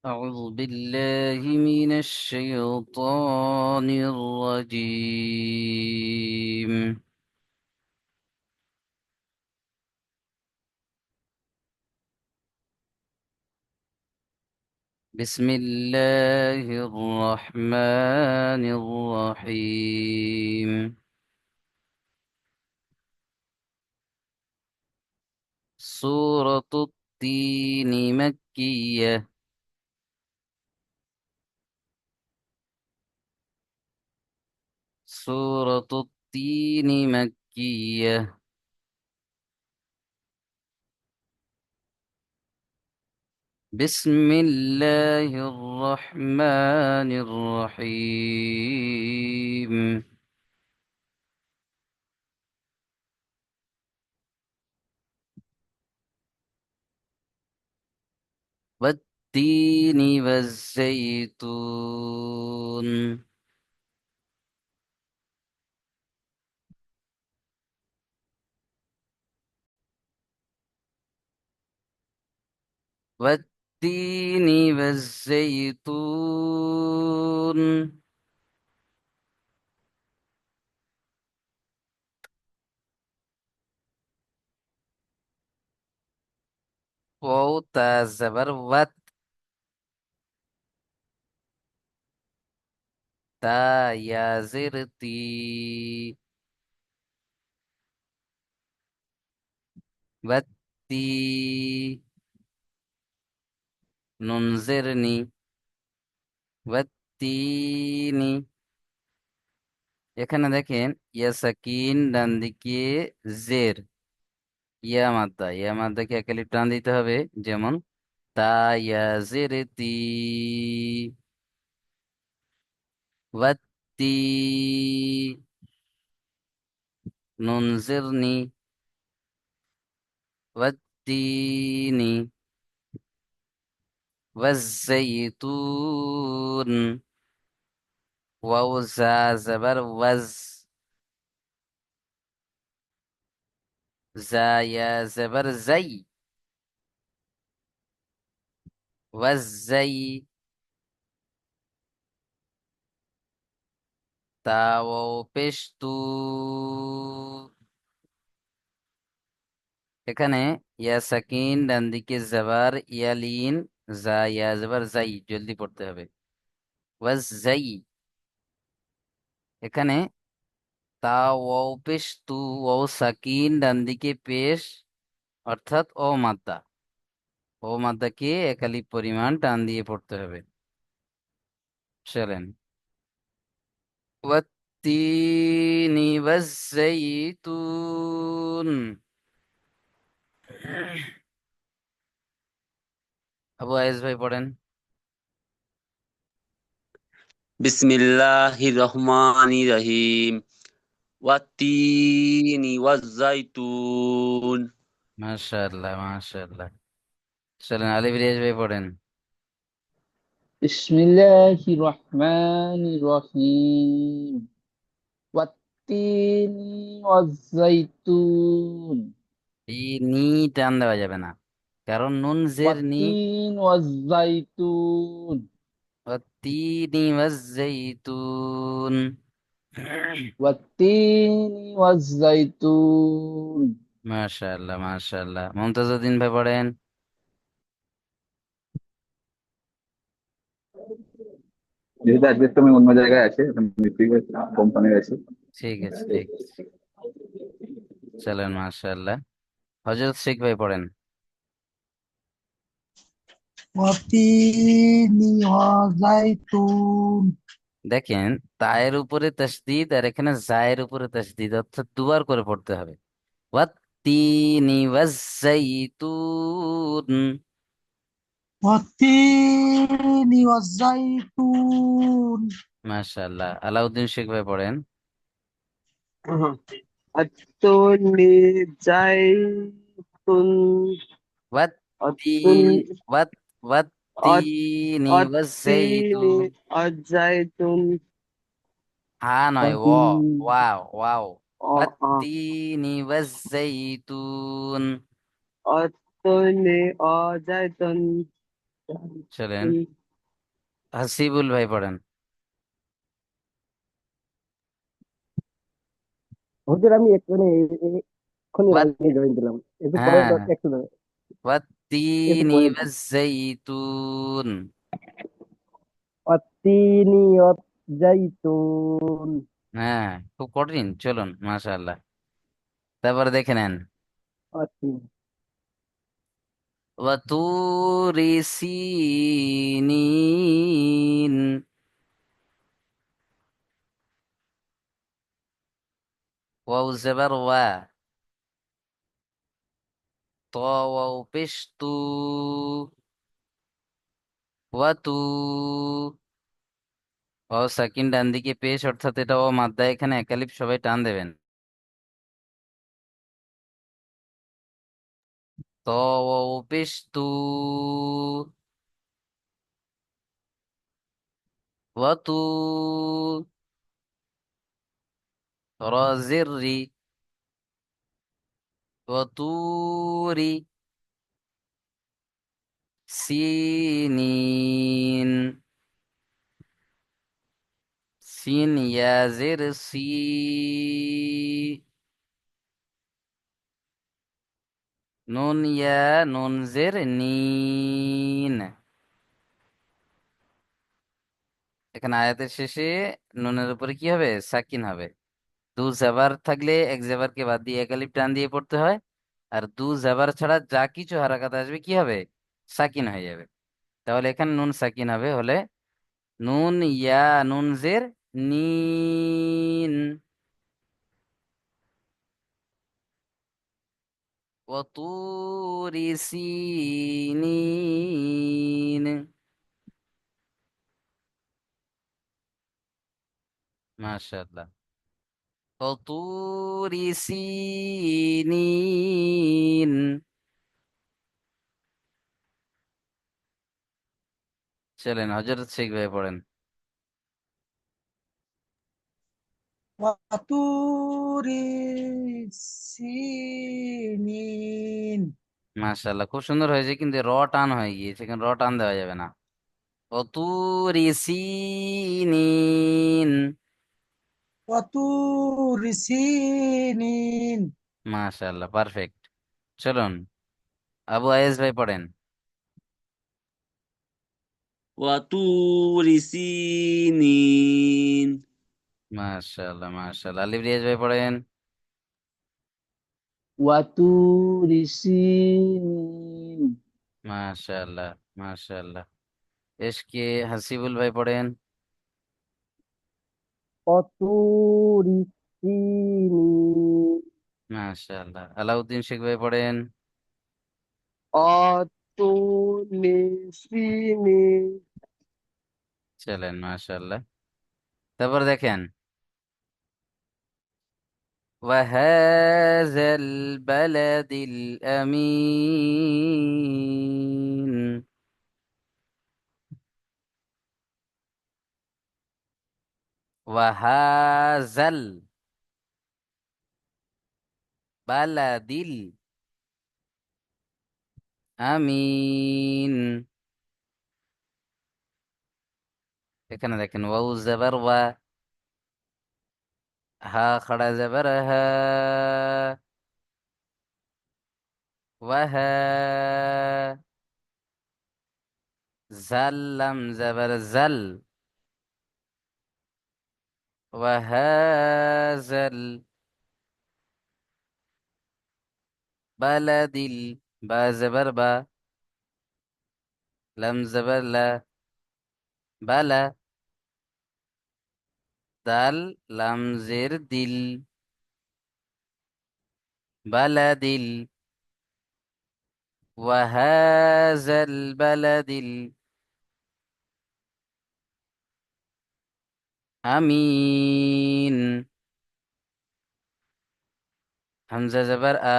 أعوذ بالله من الشيطان الرجيم. بسم الله الرحمن الرحيم. سورة التين مكية. سورة التين مكية. بسم الله الرحمن الرحيم. والتين والزيتون. والتين والزيتون. واو تا زبر وت. تا يا زرتي. وتي. ننظرني. والتيني। এখানে দেখেন ইয়া সাকিন ডান দিকে জের ইয়া মাদ্দাকে এক আলিফ টান দিতে হবে, যেমন তা ইয়া জের তি। ওয়াত্তি। নুন জিরনি। ওয়াত্তিনি। ওয়াজ্জাইতুন। ওয়াও জা জাবার ওয়াজ। জা ইয়া জাবার জাই। ওয়াজ্জাই। তা ওয়াও পেশ তু। এখানে ইয়া সাকিন ডান দিকে জাবার ইয়ালিন। জা ইয়া জাবার জাই, জলদি পড়তে হবে। ওয়াজ জাই। এখানে তা ওয়াও পেশ তু। ওয়াও সাকিন ডান দিকে পেশ, অর্থাৎ ও মাদ্দা। ও মাদ্দাকে একালিপ পরিমাণ টান দিয়ে পড়তে হবে। চলেন। ওয়াত্তিনি ওয়াজ্জাইতুন। আবু আয়েজ ভাই পড়েন। বিসমিল্লাহির রহমানির রহিম। ওয়াত্তিনি ওয়াজ্জাইতুন। মাশাআল্লাহ মাশাআল্লাহ। চলেন আলিফ রিয়াজ ভাই পড়েন। বিসমিল্লাহির রহমানির রহিম। ওয়াত্তিনি ওয়াজ্জাইতুন। এই নি টান দেওয়া যাবে না, কারণ নুন জের নি। ওয়াত্তিন ওয়াজ্জাইতুন। والتين والزيتون. ওয়াত্তিনি ওয়াজ্জাইতুন। মাশাআল্লাহ মাশাআল্লাহ। মুমতাজউদ্দিন ভাই পড়েন। যেহেতু অ্যাড্রেসটা আমি অন্য জায়গায় আছে, কোম্পানির আছে। ঠিক আছে ঠিক আছে। চলেন মাশাআল্লাহ। হযরত শেখ ভাই পড়েন। ওয়াতিনি ওয়াজাইতুন। দেখেন তায়ের উপরে তাসদিদ আর এখানে জায়ের উপরে তাসদিদ, অর্থাৎ দুবার করে পড়তে হবে। ওয়াত্তিনি ওয়াজ্জাইতুন। ওয়াতিনি ওয়াজাইতুন। মাশাআল্লাহ। আলাউদ্দিন শেখ ভাই পড়েন। আত্তুনি জাইতুন। আত্তুন ওয়াত্তিন ওয়াত ওয়াত্তিনি আত্তিনি ওয়াজ্জাইতুন। আজাইতুন। হা নয়, ও। Wow wow. ওয়াত্তিনি ওয়াজ্জাইতুন। আত্তুনি আজাইতুন। চলেন, হাসিবুল ভাই পড়েন। হুজুর আমি এক্ষুনি এক্ষুনি ওয়াত, লাইনে জয়েন দিলাম, একটু পরে হ্যাঁ, একটু একটু ওয়াত্তিনি পরে ওয়াজ্জাইতুন। অতিনি অজাইতুন। হ্যাঁ, খুব কঠিন, চলুন মাশাআল্লাহ। তারপরে দেখে নেন, অতি ওয়াতুরি সিনিন। ওয়াও জেবার ওয়া, ত ওয়াও পেশ তু, ওয়াতু, ওয়াও সাকিন ডান দিকে পেশ, অর্থাৎ এটা ও মাদ্দা, এখানে একালিফ সবাই টান দেবেন। ত ওয়াও পেশ তু, ওয়াতু, র জির রি, ওয়াতুরি সিনিন, সিন ইয়াজের সি, নুন ইয়া নুন জের নিন। এখানে আয়াতের শেষে নুনের উপরে কি হবে? সাকিন হবে। দু জেবার থাকলে এক জেবারকে বাদ দিয়ে একালিফ টান দিয়ে পড়তে হয়, আর দু জেবার ছাড়া যা কিছু হারাকাত আসবে কি হবে? সাকিন হয়ে যাবে। তাহলে এখানে নুন সাকিন হবে, হলে নুন ইয়া নুন জের নিন, وطور سينين। মাশাআল্লাহ। وطور سينين। চলেন, হযরত শেখ ভাই পড়েন। وطور سينين মাশাআল্লাহ, খুব সুন্দর হয়েছে, কিন্তু র টান হয়ে গিয়েছে, এখানে র টান দেওয়া যাবে না। وطور سينين। وطور سينين মাশাআল্লাহ, পারফেক্ট। চলুন, আবু আয়েজ ভাই পড়েন। وطور سينين মাশাআল্লাহ মাশাআল্লাহ, আলিফ রিয়াজ ভাই পড়েন। ওয়াতুরি সিনিন। মাশাআল্লাহ মাশাআল্লাহ, এসকে হাসিবুল ভাই পড়েন। অতুরি সিনিন। মাশাআল্লাহ, আলাউদ্দিন শেখ ভাই পড়েন। অতুনি সিনিন। চলেন মাশাআল্লাহ। তারপর দেখেন, ওয়াহাযাল বালাদিল আমিন। ওয়াহাযাল বালাদিল আমিন। এখানে দেখেন, ওয়াউ জাবার ওয়া, হা খাড়া জাবার হা, ওয়াহা, জাল লাম জাবার জাল, ওয়াহাযাল বালাদিল, বা জাবার বা, লাম জাবার লা, বালা, দাল লাম জের দিল, বালাদিল, ওয়াহাযাল বালাদিল আমিন। হামজা জাবার আ,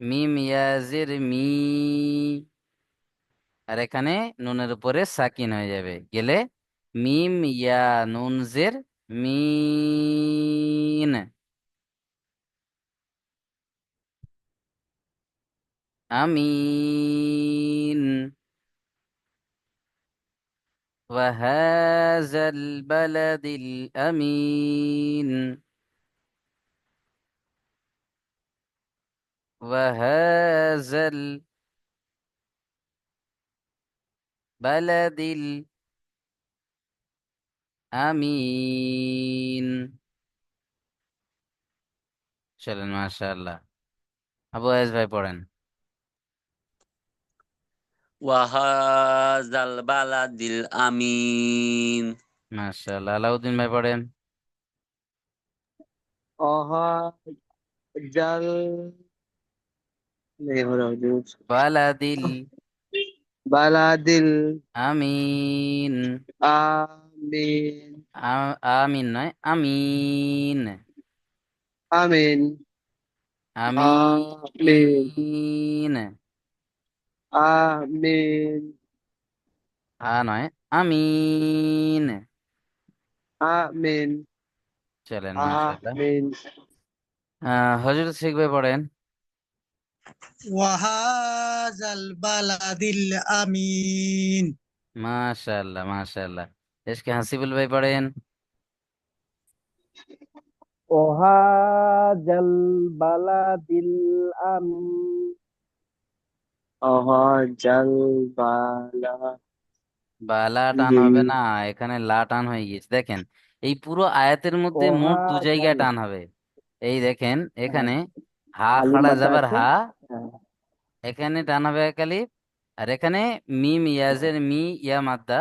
মিম ইয়াজের মি, আর এখানে নুনের উপরে সাকিন হয়ে যাবে, গেলে মিম ইয়া নুন জের মিন। আমিন। ওয়াহাজাল বালাদিল আমিন। ওয়াহাজাল বালাদিল আমিন। চলেন, মাশাআল্লাহ। আবু আয়েস ভাই পড়েন। ওয়াহাজাল বালাদিল আমিন। মাশাআল্লাহ। আলাউদ্দিন ভাই পড়েন। অহা জাল বালাদিল বালাদিল আমিন। আমিন আমিন নয়, আমিন। আমিন আমিন আমিন। আমিন নয়, আমিন। আমিন চলেন, মাশাআল্লাহ। আমিন হযরত শেখ ভাই পড়েন। ওয়াহাজাল বালাদিল আমিন। মাশাআল্লাহ, মাশাআল্লাহ। এসকে হাসিবুল ভাই পড়েন। অহা জাল বালাদিল আমিন অহা জাল বালা বালা টান হবে না, এখানে লা টান হয়ে গিয়েছে, দেখেন। এই পুরো আয়াতের মধ্যে মোট অহা দু জায়গায় জাল টান হবে। এই দেখেন, এখানে হা আলিম খাড়া মাদ্দা যাবার আছে। হা, হ্যাঁ, এখানে টান হবে এক আলিফ। আর এখানে মিম ইয়াজের মি, ইয়া মাদ্দা।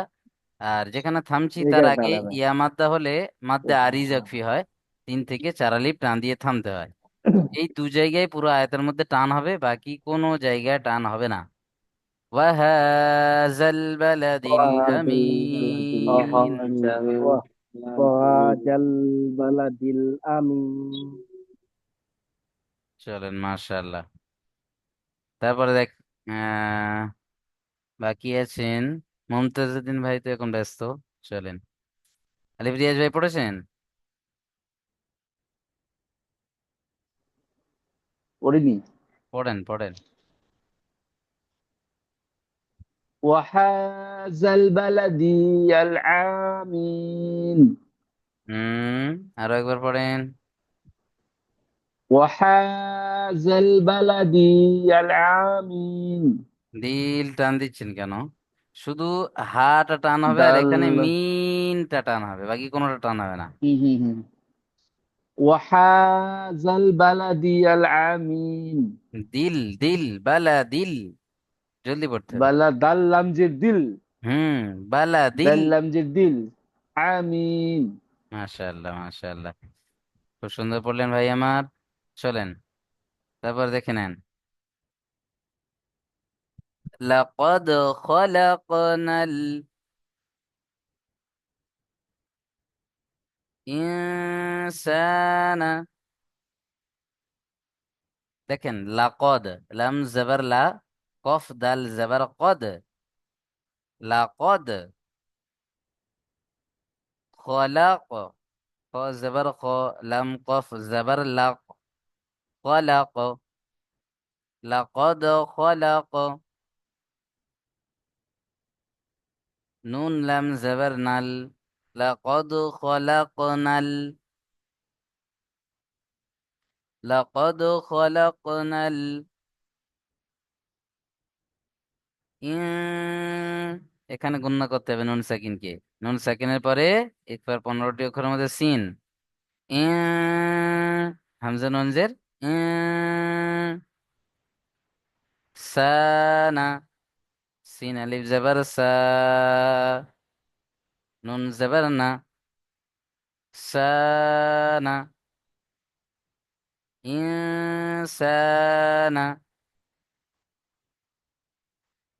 আর যেখানে থামছি তার এখানে আগে দাঁড়াবে। ইয়া মাদ্দা হলে মাদ্দা আরিজ আকফি হয়, 3 থেকে 4 আলিফ টান দিয়ে থামতে হয়। তো এই দু জায়গায় পুরো আয়াতের মধ্যে টান হবে, বাকি কোনো জায়গায় টান হবে না। ওয়াহাজাল বালাদিল অহা আমিন। জাল অহা জাল বালাদিল আমিন চলেন, মাশাআল্লাহ। তারপরে দেখ, আহ বাকি আছেন মুমতাজউদ্দিন ভাই, তো এখন ব্যস্ত। চলেন, আলিফ রিয়াজ ভাই পড়েছেন? পড়িনি। পড়েন, পড়েন। وهذا البلد العامين আরো একবার পড়েন। وهذا البلد العامين দিল টান দিচ্ছেন কেন? শুধু হাটা টান হবে, আর এখানে دل মিনটা টান হবে, বাকি কোনোটা টান হবে না। وهذا البلد العامين দিল, দিল, বালা দিল, জলদি পড়তে হবে। بلد لمزة دل হুম, বালা দিল। دل لمزة دل آمين মাশাআল্লাহ, মাশাআল্লাহ। খুব সুন্দর পড়লেন ভাই আমার। চলেন, তারপর দেখে নেন। লাকাদ খলাকনাল ইনসানা। দেখেন, লাকদ, লাম জবর লা, কফ দাল জবর কদ, লাকদ খলাক, খ জবর খ, লাম কফ জবর লাক, খলাক, লাকদ খলাক। নুন লাম জবর নাল, লাকদ খলাকনাল, লাকদ খলাকনাল এখানে গণনা করতে হবে নুন সাকিনকে। নুন সাকিনের পরে একবার 15টি অক্ষরের মধ্যে সিন। হামজা নুন জের, সানা, সিন আলিফ জবর সা, নুন জবর না, সানা, ইনসানা।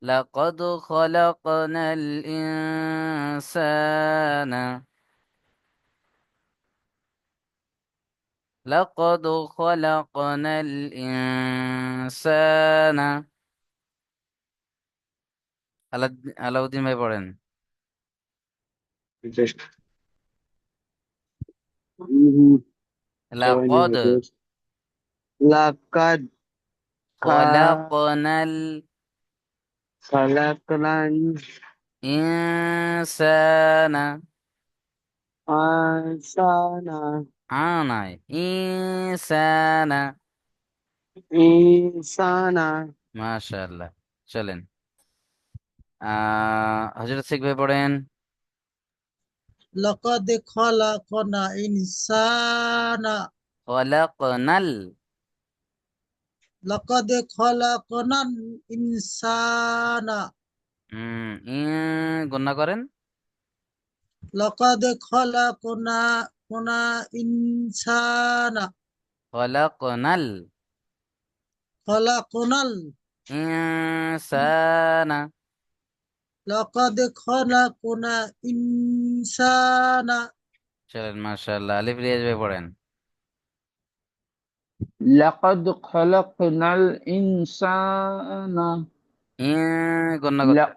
لقد خلقنا الإنسان، لقد خلقنا الإنسان। আলাউদ্দিন ভাই পড়েন। লাকদ, লাকাদ খলাকনাল خلقنا ইনসানা الإنسان আনায় ইনসানা إنسانا মাশাআল্লাহ। চলেন হযরত শেখ ভাই পড়েন। لقد خلقنا إنسان খলাকনাল لقد خلقنا الإنسان গণনা করেন। لقد خلقنا إنسان খলাকনাল خلقنا ইনসানা لقد خلقنا إنسان চলেন মাশাআল্লাহ। আলিফ রিয়াজ ভাই পড়েন। لقد خلقنا الإنسان গণনা করতে ل-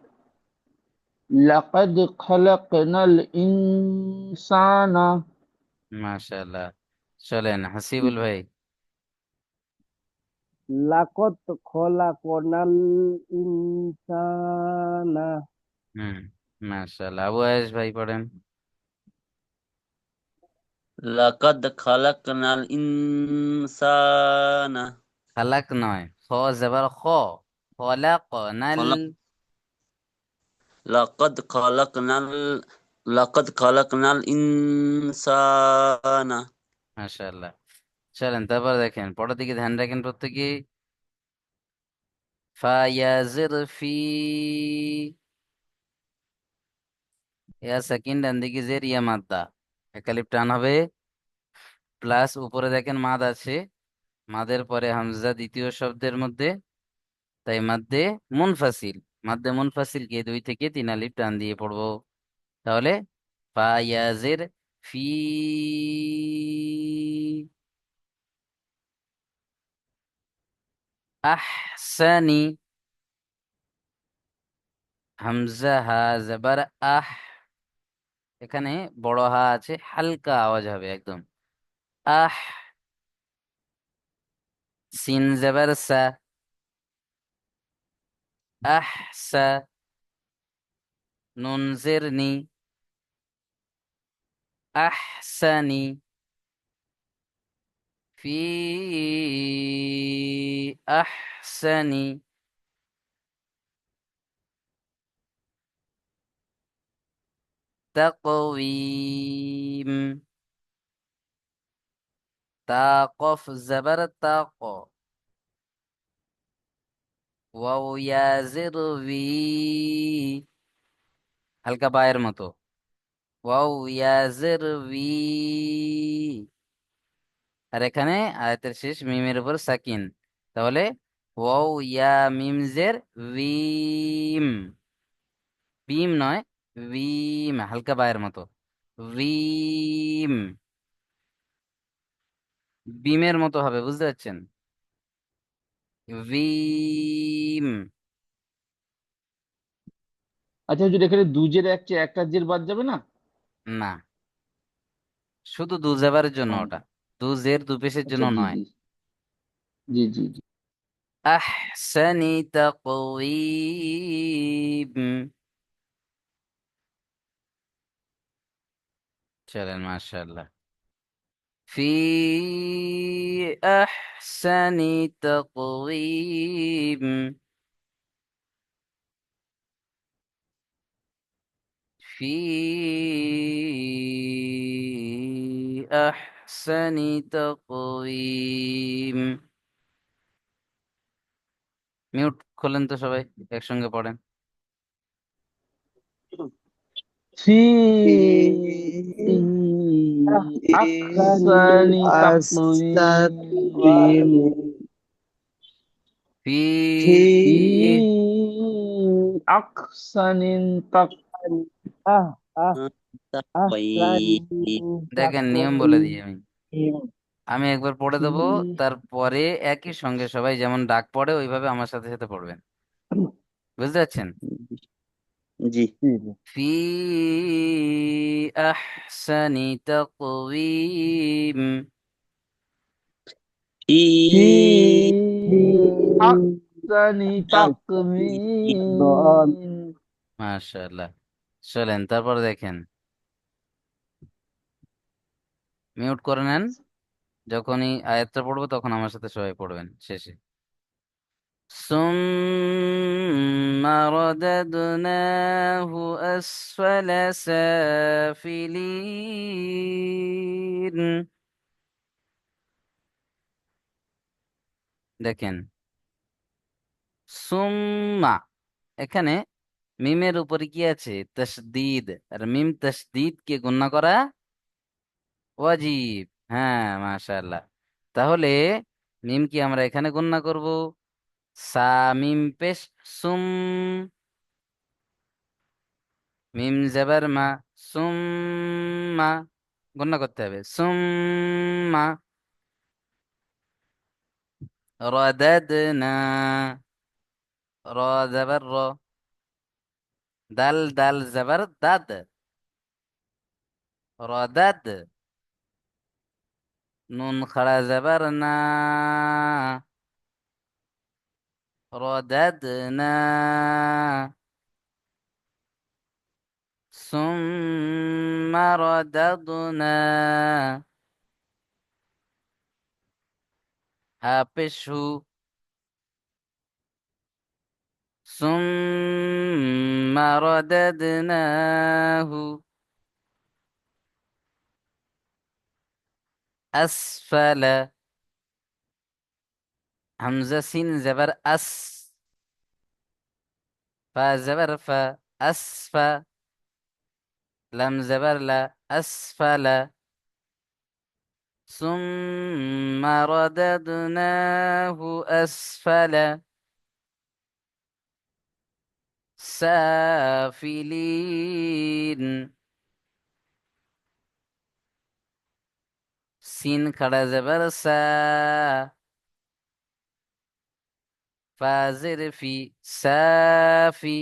لقد خلقنا الإنسان মাশাআল্লাহ। চলেন হাসিবুল ভাই। لقد خلقنا الإنسان হুম মাশাআল্লাহ। আবু আয়েশ ভাই পড়েন। লাকাদ খালাকনাল ইনসানা খালাক নয়, খ জবর খ, খলাকনাল খলাক লাকাদ খালাকনাল লাকাদ খালাকনাল ইনসানা মাশাআল্লাহ। চলেন তারপর দেখেন, পরের দিকে ধ্যান রাখেন প্রত্যেকে। ফায়াজির ফি, ইয়া সাকিন ডান দিকে জের, ইয়া মাদ্দা, একালিপ টান হবে, প্লাস উপরে দেখেন মাদ আছে, মাদের পরে হামজা দ্বিতীয় শব্দের মধ্যে, তাই মাদ্দে মুনফাসিল, মাদ্দে মুনফাসিল কে 2 থেকে 3 আলিফ টান দিয়ে পড়বো। তাহলে ফায়াজির ফি, আহসানি, হামজা হা জবর আহ, এখানে বড় হা আছে, হালকা আওয়াজ হবে একদম, আহ। সিন জবর সা, আহসা, নুন জের নি, আহসানি, ফি আহসানি, তাকওয়িম, তা কফ জবর তাক, ওয়াও ইয়া জের উই, হালকা বায়ের মতো, ওয়াও ইয়া জের উই। আর এখানে আয়াতের শেষ মিমের উপর সাকিন, তাহলে ওয়াও ইয়া মিম জের উইম, বিম নয়, উইম, হালকা বায়ের মতো, উইম, বিমের মতো হবে, বুঝতে পারছেন, উইম। আচ্ছা হুজুর, এখানে দুজের একটা জের বাদ যাবে না? না, শুধু দু জেবারের জন্য ও, ওটা, দু জের দু পেশের আচ্ছা, জন্য জি নয়। জি জি জি জি। আহসানি তাকওয়িম। চলেন মাশাআল্লাহ। في أحسن تقويم، في أحسن تقويم। মিউট খোলেন তো সবাই, একসঙ্গে পড়েন। في أحسن أحسن تقويم التقويم في في في أحسن أه أه أحسن তাকওয়িম দেখেন নিয়ম বলে দিই আমি, تقويم আমি একবার পড়ে দেবো, في তারপরে একই সঙ্গে সবাই যেমন ডাক পড়ে ওইভাবে আমার সাথে সাথে পড়বেন, বুঝতে পারছেন। জি في أحسن تقويم، ফি في আহসানি তাকওয়িম। মাশাআল্লাহ। চলেন তারপর দেখেন, মিউট করে নেন, যখনই আয়াতটা পড়বো তখন আমার সাথে সবাই পড়বেন শেষে। ثم رددناه أسفل سافلين। দেখেন, সুম্মা, এখানে মিমের উপরে কি আছে? তাসদিদ। আর মিম তাসদিদ কে গুণা করা ওয়াজিব। হ্যাঁ, মাশাআল্লাহ। তাহলে মিম কি আমরা এখানে গুণা করব? সা মিম পেশ সুম, মিম জবর মা, সুম্মা, গুণা করতে হবে সুম্মা। রদাদনা, র জবর র, দাল দাল জবর দাদ, রদাদ। নুন খাড়া জবর না, রদাদনা। ثم رددنا، হাপেশু। ثم رددناه أسفل، همزة سين زبر أس، فا زبر فا، أسفا، لم زبر لا، أسفل. ثم رددناه أسفل سافلين، سين خڑا زبر سا، فازر في سافي،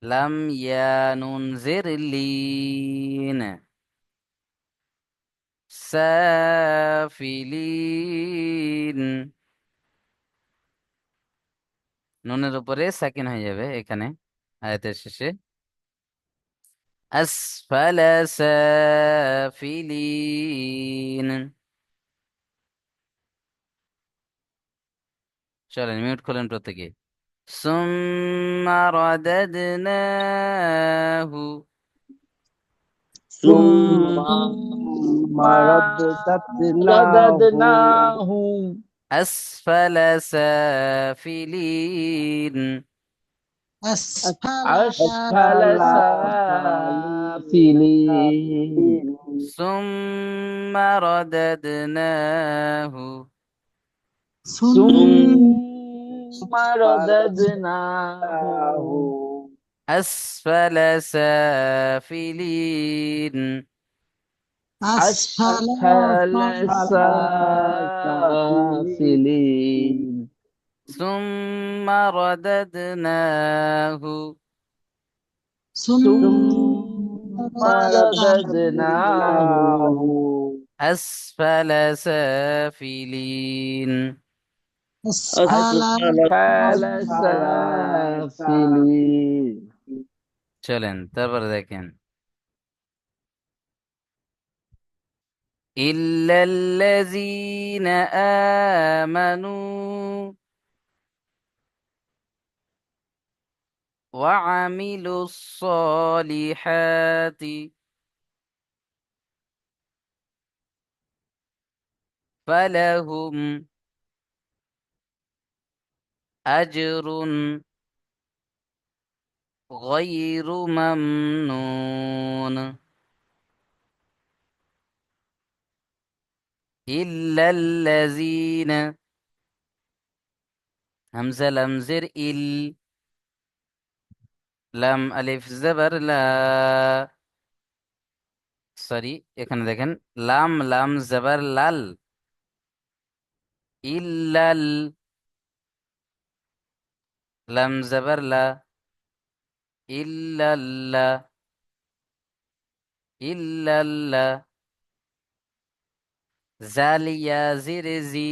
لم ينذر لين سافلين। নুনের উপরে সাকিন হয়ে যাবে এখানে আয়াতের শেষে। আসফালা সাফিলিন। চলেন মিউট করলেন প্রত্যেকে। সুম্মা রাদাদনাহু, ثم ثم رددناه رددناه আসফালা সাফিলিন। أسفل أسفل أسفل سافلين. سافلين. ثم رددناه ثم ثم رددناه أسفل سافلين. أسفل أسفل سافلين. سافلين. ثم رددناه ثم ثم رددناه أسفل سافلين. أسفل أسفل أسفل أسفل سافلين. চলেন তারপর দেখেন, إلا الذين آمنوا وعملوا الصالحات فلهم أجر غير ممنون. إلا الذين، همزة لمزر إل، লাম আলিফ জবর লা, সরি এখানে দেখেন, লাম লাম জবর লাল, ইল্লাল, লাম জবর লা, ইল্লাল্লাহ, ইল্লাল্লাহ। জালিয়া জির জি,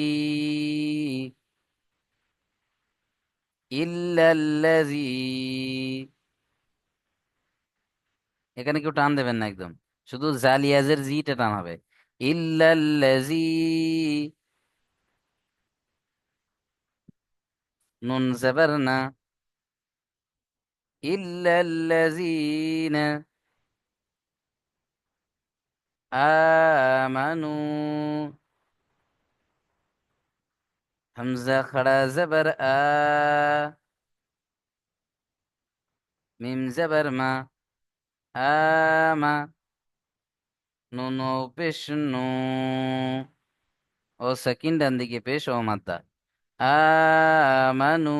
ইল্লাল্লাযী, এখানে কেউ টান দেবেন না একদম, শুধু জালিয়াজের জিটা টান হবে। ইল্লাল্লাযী, নুন জবর না। ইল্লাল্লাযীনা আমানু, হামজা খড়া জবর আ, মিম জবর মা, আমা, নুন ও পেশ নু, ও সেকেন্ড ডান দিকে পেশ ও মাদ্দা। আমানু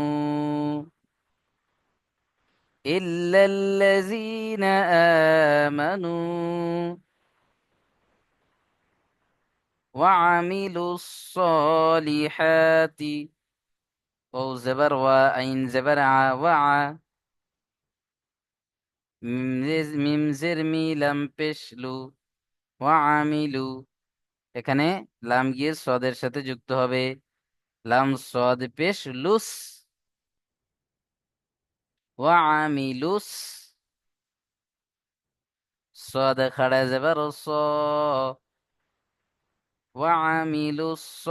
ইল্লাল্লাযীনা আমানু ওয়া আমিলুস সলিহাতি, ও জবর ওয়া, আইন জবর আ, ওয়া আ, মিম জের মি, লাম পেশ লু, ওয়া আমিলু, এখানে লাম গিয়ে সদের সাথে যুক্ত হবে। লাম সদ পেশ লুস, ওয়া আমিলুস, সদ খাড়া জবর স, ওয়া আমিলুস স,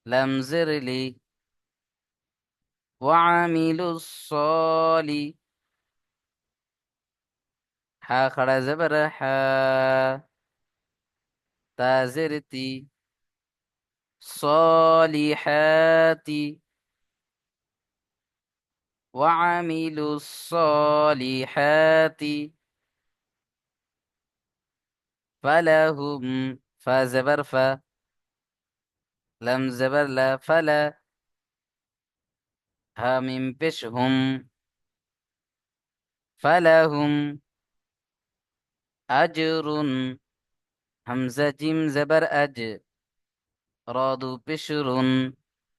লাম জের লি, ওয়া আমিলুস সলি, হা খাড়া জবর হা, তা জের তি, সলিহাতি, ওয়া আমিলুস সলিহাতি, ফালাহুম, ফা জবর ফা, লাম জবর লা, ফালা, হা মিম পেশ হুম, ফালাহুম আজরুন, হামজা জিম জবর আজ, রাদু পেশরুন,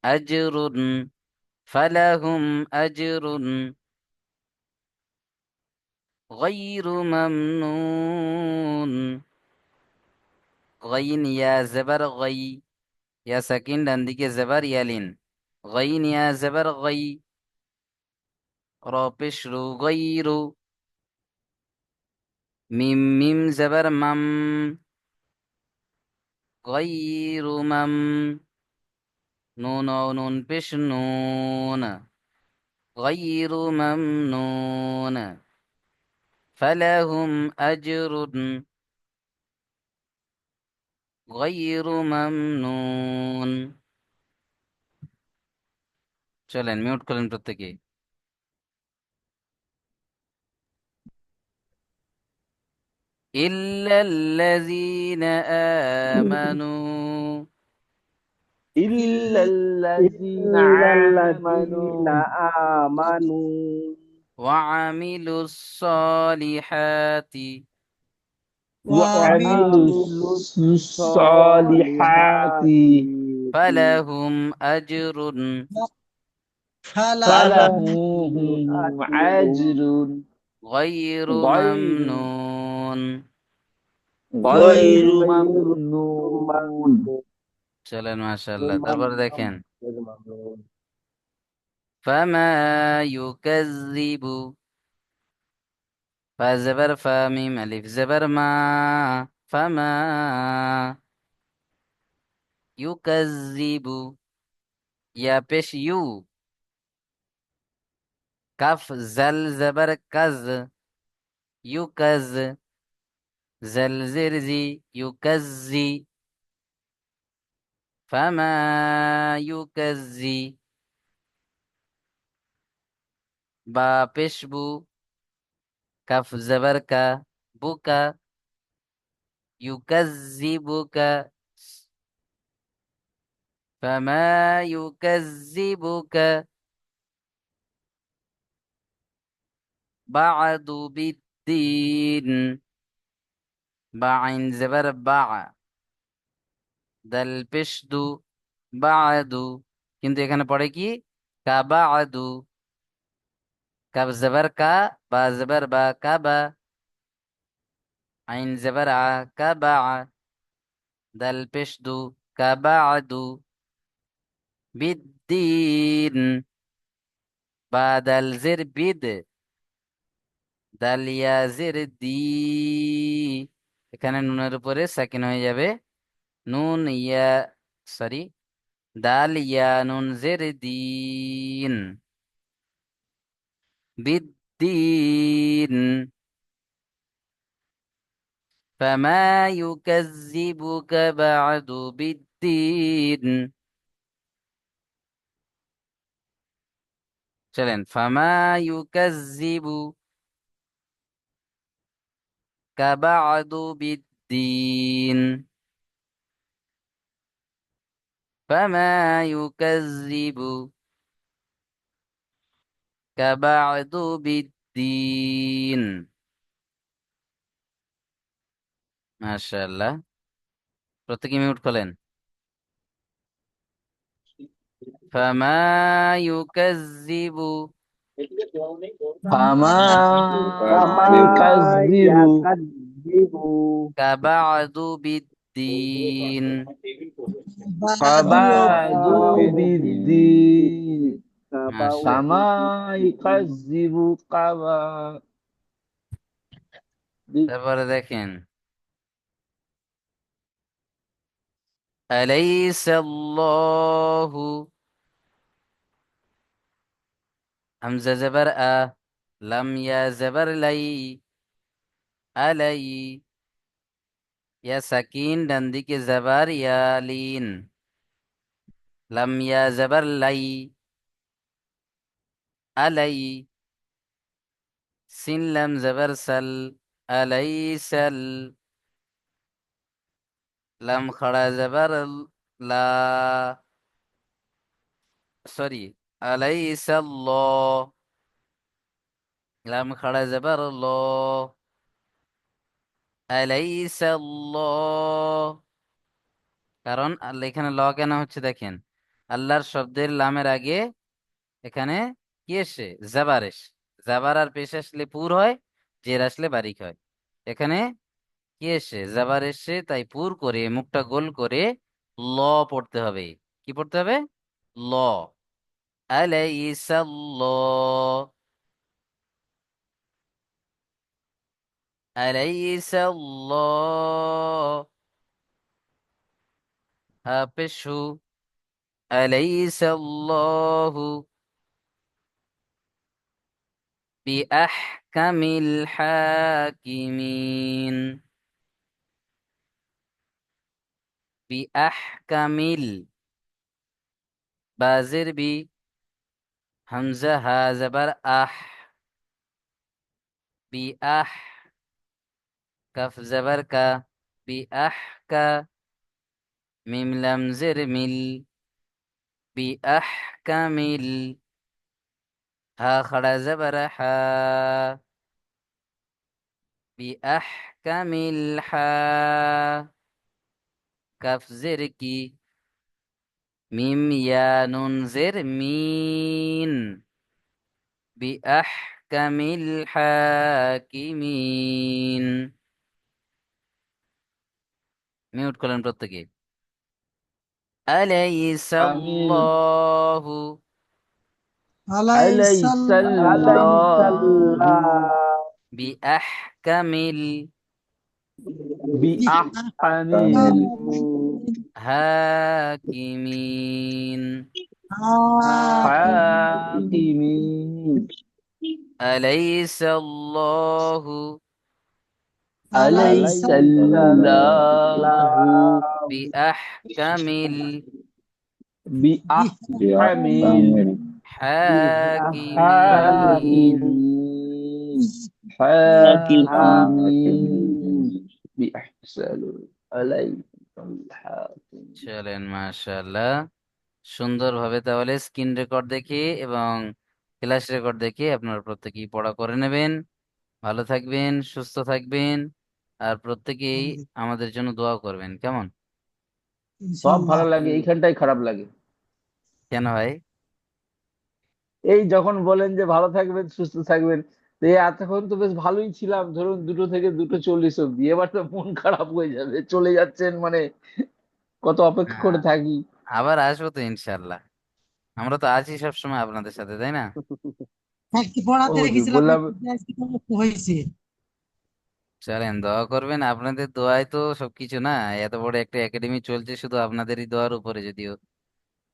আজরুন, ফালাহুম আজরুন গায়রু মামনুন, গাইন ইয়া জবর গাই, ইয়া সাকিন ডান দিকে জবর ইয়ালিন, গাইন ইয়া জবর গাই, র পেশরু গায়রু, মিম মিম জবর মাম, গায়রু মাম, নুন ও নুন পেশ নুন, غير ممنون فلهم أجر غير ممنون। চলেন মিউট করেন প্রত্যেকে। إلا الذين آمنوا إلا الذين إلا الذين آمنوا آمنوا وعملوا الصالحات وعملوا وعملوا الصالحات الصالحات فلهم أجر فلهم فلهم فلهم أجر أجر غير غير ممنون। غير غير ممنون. ممنون. চলেন মাশাআল্লাহ, তারপর দেখেন غير ممنون. فما يكذب، ফা জবর ফা, মিম আলিফ জবর মা, ফামা, ইউকাজ্জিবু, ইয়া পেশ ইউ, কাফ জাল জবর কাজ, ইউকাজ, জাল জের জি, ইউকাজ্জি, ফামা ইউকাজ্জি, বা পেশ বু, কাফ জবর কা, বুকা, ইউকাজ্জিবুকা, ফামা ইউকাজ্জিবুকা বা'দু বিদ্দিন, বা আইন জবর বা, দাল পেশ দু, বা'দু, কিন্তু এখানে পড়ে কি কা বা'দু, কাব জবর কা, বা জবর বা, কাবা, আইন জবর আ, কাবা, দাল পেশ দু, কাবা'দু, বিদ্দিন, বা দাল জের বিদ, দাল ইয়া জের দি, এখানে নুনের উপরে সাকিন হয়ে যাবে। নুন ইয়া, সরি, দাল ইয়া নুন জের দিন, বিদ্দিন। فما يكذبك بعد بالدين، চলেন فما يكذبك بعد بالدين، فما يكذبك بعد بالدين। মাশাআল্লাহ, প্রত্যেকে মিউট করলেন। فما يكذب ফামা Fama ইউকাযযিবু yakadibu بعد بالدين। بعد ফাবাদু kabadi বিদ্দিন kabawadi ফামা ইউকাযযিবু কাবা তারপরে দেখেন, أليس الله، হামজা জবর আ, লাম ইয়া জবর লাই, আলাই, ইয়া সাকিন ডান দিকে জবর ইয়া লিন, লাম ইয়া জবর লাই, আলাই, সিন লাম জবর সাল, আলাইসাল, লাম খড়া জবর লা, সরি, আলাইসাল্লাহ, লাম খড়া জবর ল, আলাইসাল্লাহ। কারণ আল্লাহ এখানে ল কেন হচ্ছে দেখেন, আল্লাহর শব্দের লামের আগে এখানে কি এসে জাবার এসে, জাবার আর পেশ আসলে পুর হয়, জের আসলে বারিক হয়। এখানে কি এসে জাবার এসে, তাই পুর করে মুখটা গোল করে ল পড়তে হবে। কি পড়তে হবে? ল। আলাইসাল্লাহ, আলাইসাল্লাহ, হাফেশু, আলাইসাল্লাহু বিআহকামিল হাকিমিন, বিআহকামিল, বাজের বি, হামজা হা জবর আহ, বিআহ, কাফ জবর কা, বিআহ কা, মিম লাম জের মিল, বিআহকামিল, হা খড়া জবর হা, বিআহকামিল হা, কাফ জের কি, মিম ইয়া নুন জের মিন, বিআহকামিল হাকিমিন। মিউট করলেন প্রত্যেকে। আমিন আলাইসাল্লাহু أليس আলাইসাল্লাহু বিআহকামিল বিআহকামিল হাকিমিন। হাকিমিন আলাইসাল্লাহু أليس আলাইসাল্লাহু বিআহকামিল বিআহকামিল হাকিমিন। হাকিমিন hakim হাকিমিন বিআহসানু আলাইসাল হাকিম। চলেন, মাশাআল্লাহ, সুন্দরভাবে তাহলে স্ক্রিন রেকর্ড দেখে এবং ক্লাস রেকর্ড দেখে আপনারা প্রত্যেকেই পড়া করে নেবেন। ভালো থাকবেন, সুস্থ থাকবেন, আর প্রত্যেকেই আমাদের জন্য দোয়া করবেন, কেমন? إن شاء সব ভালো الله লাগে, এইখানটাই খারাপ লাগে। কেন ভাই? এই যখন বলেন যে ভালো থাকবেন সুস্থ থাকবেন, তো এই এতক্ষণ তো বেশ ভালোই ছিলাম, ধরুন 2টো থেকে 2:40 অব্দি, এবার তো মন খারাপ হয়ে যাবে, চলে যাচ্ছেন মানে কত অপেক্ষা হ্যাঁ, করে থাকি। আবার আসবো তো ইনশাল্লাহ। আমরা তো আছি সবসময় আপনাদের সাথে, তাই না? একটু পড়াতে ও হুজুর রেখেছিলাম বললাম, আজকে সমস্ত হয়েছে। চলেন দোয়া করবেন, আপনাদের দোয়াই তো সবকিছু না। এত বড় একটা একাডেমি চলছে শুধু আপনাদেরই দোয়ার উপরে, যদিও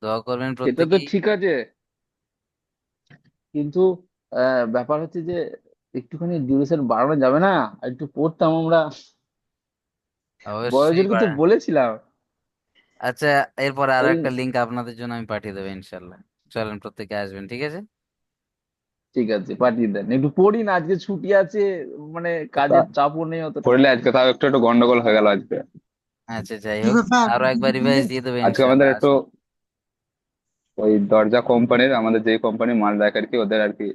দোয়া করবেন সেটা তো প্রত্যেকেই। ঠিক আছে, কিন্তু ব্যাপার হচ্ছে যে একটুখানি ডিউরেশন বাড়ানো যাবে না? আর একটু পড়তাম আমরা, অবশ্যই বড়জনকে তো বাড়ান। বলেছিলাম। আচ্ছা, এরপর আরো ওই, একটা লিংক আপনাদের জন্য আমি পাঠিয়ে দেবো ইনশাল্লাহ। চলেন প্রত্যেকে আসবেন, ঠিক আছে? ঠিক আছে পাঠিয়ে দেন, একটু পড়ি না, আজকে ছুটি আছে, মানে কাজের তা- চাপও নেই অতটা। পড়লে আজকে তাও একটু একটু গন্ডগোল হয়ে গেল আজকে। আচ্ছা, যাই কি হোক, ব্যাপার, আরো একবার রিভাইজ দিয়ে দেবো আজকে আমাদের ইনশাল্লাহ, একটু আসুন। ওই দরজা কোম্পানির, আমাদের যেই কোম্পানি মাল দেয় আর কি, ওদের আর কি